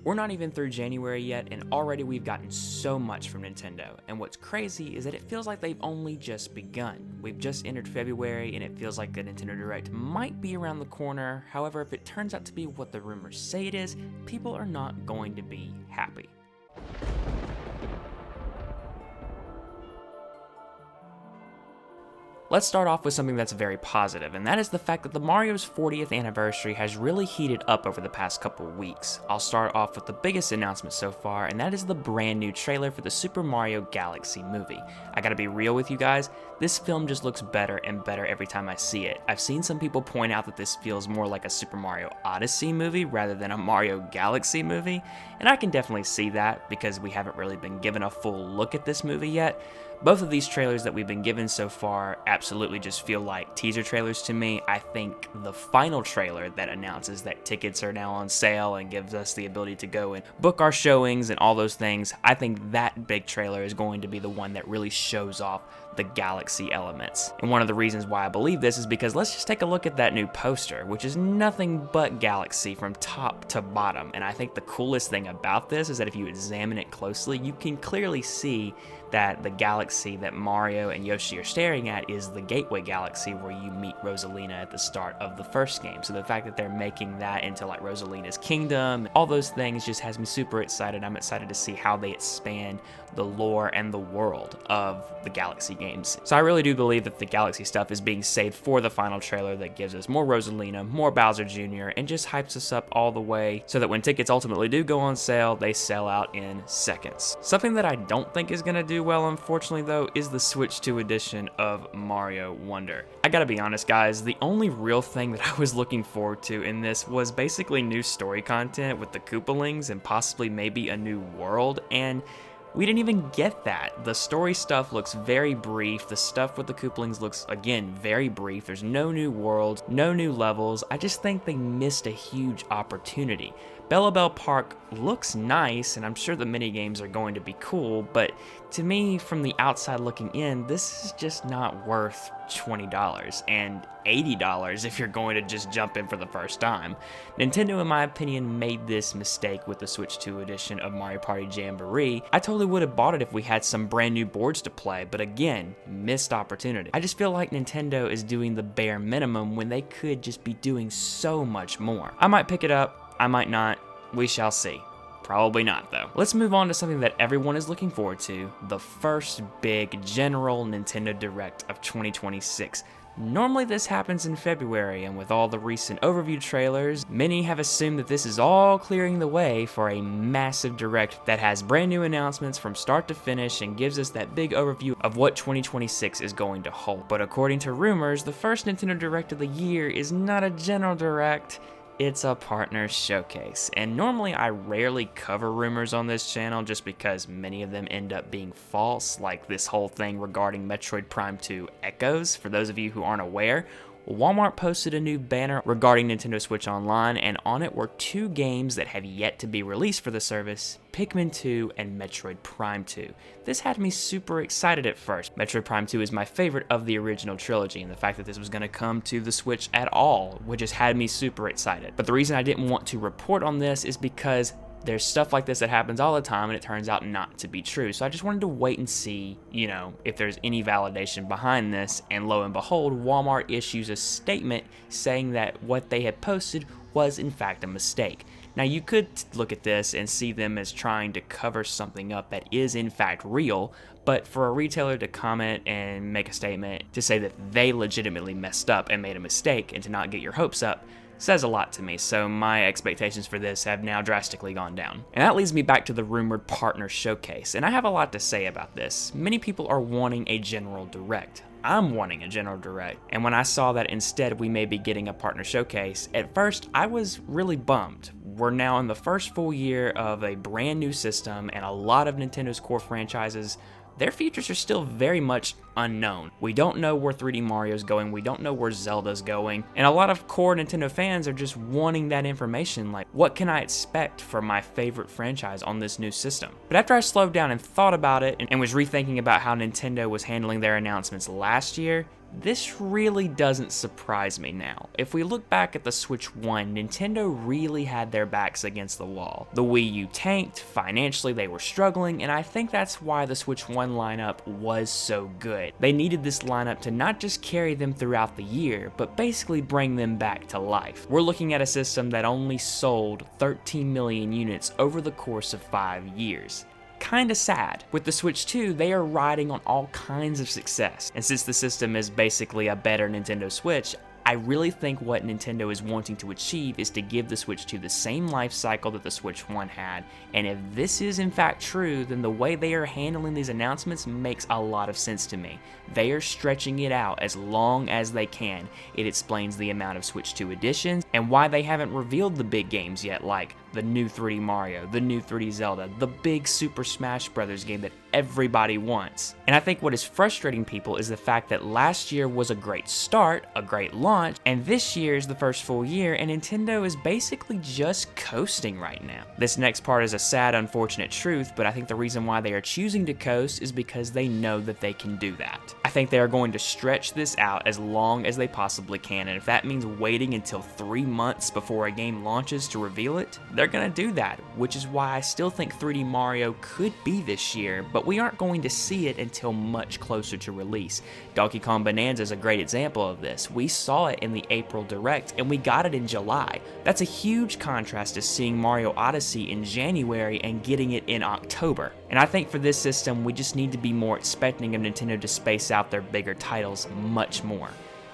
We're not even through January yet, and already we've gotten so much from Nintendo, and what's crazy is that it feels like they've only just begun. We've just entered February, and it feels like the Nintendo Direct might be around the corner. However, if it turns out to be what the rumors say it is, people are not going to be happy. Let's start off with something that's very positive, and that is the fact that the Mario's 40th anniversary has really heated up over the past couple weeks. I'll start off with the biggest announcement so far, and that is the brand new trailer for the Super Mario Galaxy movie. I gotta be real with you guys, this film just looks better and better every time I see it. I've seen some people point out that this feels more like a Super Mario Odyssey movie rather than a Mario Galaxy movie, and I can definitely see that because we haven't really been given a full look at this movie yet. Both of these trailers that we've been given so far absolutely just feel like teaser trailers to me. I think the final trailer that announces that tickets are now on sale and gives us the ability to go and book our showings and all those things, I think that big trailer is going to be the one that really shows off the Galaxy elements. And one of the reasons why I believe this is because let's just take a look at that new poster, which is nothing but Galaxy from top to bottom. And I think the coolest thing about this is that if you examine it closely, you can clearly see that the galaxy that Mario and Yoshi are staring at is the Gateway Galaxy where you meet Rosalina at the start of the first game. So the fact that they're making that into like Rosalina's kingdom, all those things just has me super excited. I'm excited to see how they expand the lore and the world of the Galaxy games. So I really do believe that the Galaxy stuff is being saved for the final trailer that gives us more Rosalina, more Bowser Jr., and just hypes us up all the way so that when tickets ultimately do go on sale, they sell out in seconds. Something that I don't think is gonna do well, unfortunately though, is the Switch 2 edition of Mario Wonder. I gotta be honest guys, the only real thing that I was looking forward to in this was basically new story content with the Koopalings and possibly maybe a new world, and we didn't even get that. The story stuff looks very brief. The stuff with the Koopalings looks, again, very brief. There's no new worlds, no new levels. I just think they missed a huge opportunity. Bella Bell Park looks nice, and I'm sure the minigames are going to be cool, but to me, from the outside looking in, this is just not worth $20 and $80 if you're going to just jump in for the first time. Nintendo, in my opinion, made this mistake with the Switch 2 edition of Mario Party Jamboree. I totally would have bought it if we had some brand new boards to play, but again, missed opportunity. I just feel like Nintendo is doing the bare minimum when they could just be doing so much more. I might pick it up, I might not, we shall see. Probably not though. Let's move on to something that everyone is looking forward to, the first big general Nintendo Direct of 2026. Normally this happens in February, and with all the recent overview trailers, many have assumed that this is all clearing the way for a massive Direct that has brand new announcements from start to finish and gives us that big overview of what 2026 is going to hold. But according to rumors, the first Nintendo Direct of the year is not a general Direct, it's a partner showcase. And normally I rarely cover rumors on this channel just because many of them end up being false, like this whole thing regarding Metroid Prime 2 Echoes. For those of you who aren't aware, Walmart posted a new banner regarding Nintendo Switch Online, and on it were two games that have yet to be released for the service, Pikmin 2 and Metroid Prime 2. This had me super excited at first. Metroid Prime 2 is my favorite of the original trilogy, and the fact that this was going to come to the Switch at all would just had me super excited. But the reason I didn't want to report on this is because there's stuff like this that happens all the time and it turns out not to be true. So I just wanted to wait and see, if there's any validation behind this, and lo and behold, Walmart issues a statement saying that what they had posted was in fact a mistake. Now you could look at this and see them as trying to cover something up that is in fact real, but for a retailer to comment and make a statement to say that they legitimately messed up and made a mistake and to not get your hopes up says a lot to me, so my expectations for this have now drastically gone down. And that leads me back to the rumored partner showcase, and I have a lot to say about this. Many people are wanting a general Direct. I'm wanting a general Direct, and when I saw that instead we may be getting a partner showcase, at first I was really bummed. We're now in the first full year of a brand new system, and a lot of Nintendo's core franchises, their futures are still very much unknown. We don't know where 3D Mario's going, we don't know where Zelda's going, and a lot of core Nintendo fans are just wanting that information, like, what can I expect from my favorite franchise on this new system? But after I slowed down and thought about it, and was rethinking about how Nintendo was handling their announcements last year, This really doesn't surprise me now. If we look back at the Switch 1, Nintendo really had their backs against the wall. The Wii U tanked, financially they were struggling, and I think that's why the Switch 1 lineup was so good. They needed this lineup to not just carry them throughout the year, but basically bring them back to life. We're looking at a system that only sold 13 million units over the course of 5 years. Kinda sad. With the Switch 2, they are riding on all kinds of success, and since the system is basically a better Nintendo Switch, I really think what Nintendo is wanting to achieve is to give the Switch 2 the same life cycle that the Switch 1 had, and if this is in fact true, then the way they are handling these announcements makes a lot of sense to me. They are stretching it out as long as they can. It explains the amount of Switch 2 editions, and why they haven't revealed the big games yet, like the new 3D Mario, the new 3D Zelda, the big Super Smash Bros. Game that everybody wants. And I think what is frustrating people is the fact that last year was a great start, a great launch, and this year is the first full year, and Nintendo is basically just coasting right now. This next part is a sad, unfortunate truth, but I think the reason why they are choosing to coast is because they know that they can do that. I think they are going to stretch this out as long as they possibly can, and if that means waiting until 3 months before a game launches to reveal it, they're gonna do that, which is why I still think 3D Mario could be this year, but we aren't going to see it until much closer to release. Donkey Kong Bonanza is a great example of this. We saw it in the April Direct, and we got it in July. That's a huge contrast to seeing Mario Odyssey in January and getting it in October. And I think for this system, we just need to be more expecting of Nintendo to space out their bigger titles much more.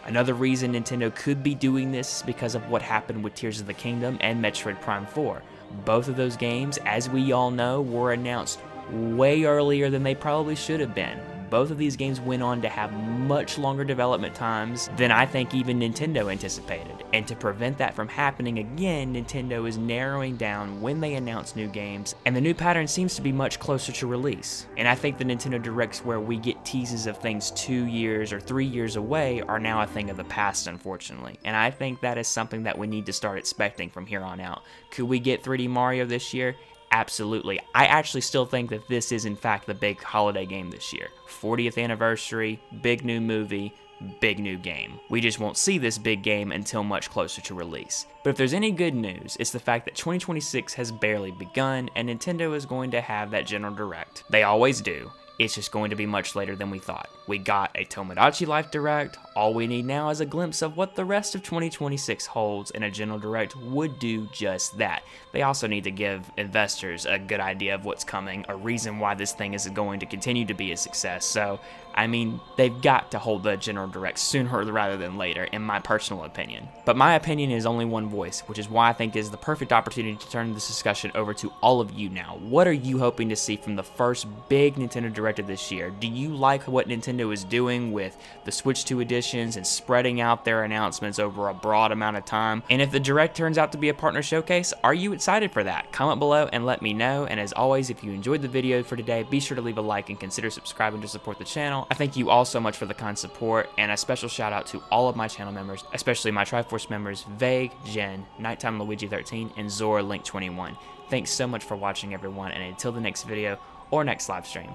Another reason Nintendo could be doing this is because of what happened with Tears of the Kingdom and Metroid Prime 4. Both of those games, as we all know, were announced way earlier than they probably should have been. Both of these games went on to have much longer development times than I think even Nintendo anticipated. And to prevent that from happening again, Nintendo is narrowing down when they announce new games, and the new pattern seems to be much closer to release. And I think the Nintendo Directs where we get teases of things 2 years or 3 years away are now a thing of the past, unfortunately. And I think that is something that we need to start expecting from here on out. Could we get 3D Mario this year? Absolutely. I actually still think that this is in fact the big holiday game this year. 40th anniversary, big new movie, big new game. We just won't see this big game until much closer to release. But if there's any good news, it's the fact that 2026 has barely begun and Nintendo is going to have that General Direct. They always do. It's just going to be much later than we thought. We got a Tomodachi Life Direct. All we need now is a glimpse of what the rest of 2026 holds, and a General Direct would do just that. They also need to give investors a good idea of what's coming, a reason why this thing is going to continue to be a success. So, I mean, they've got to hold the General Direct sooner rather than later, in my personal opinion. But my opinion is only one voice, which is why I think is the perfect opportunity to turn this discussion over to all of you now. What are you hoping to see from the first big Nintendo Direct of this year? Do you like what Nintendo is doing with the Switch 2 editions and spreading out their announcements over a broad amount of time? And if the Direct turns out to be a partner showcase, are you excited for that? Comment below and let me know. And as always, if you enjoyed the video for today, be sure to leave a like and consider subscribing to support the channel. I thank you all so much for the kind support, and a special shout out to all of my channel members, especially my Triforce members Vague, Jen, Nighttime Luigi 13, and Zora Link 21. Thanks so much for watching, everyone, and until the next video or next live stream,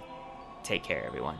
take care, everyone.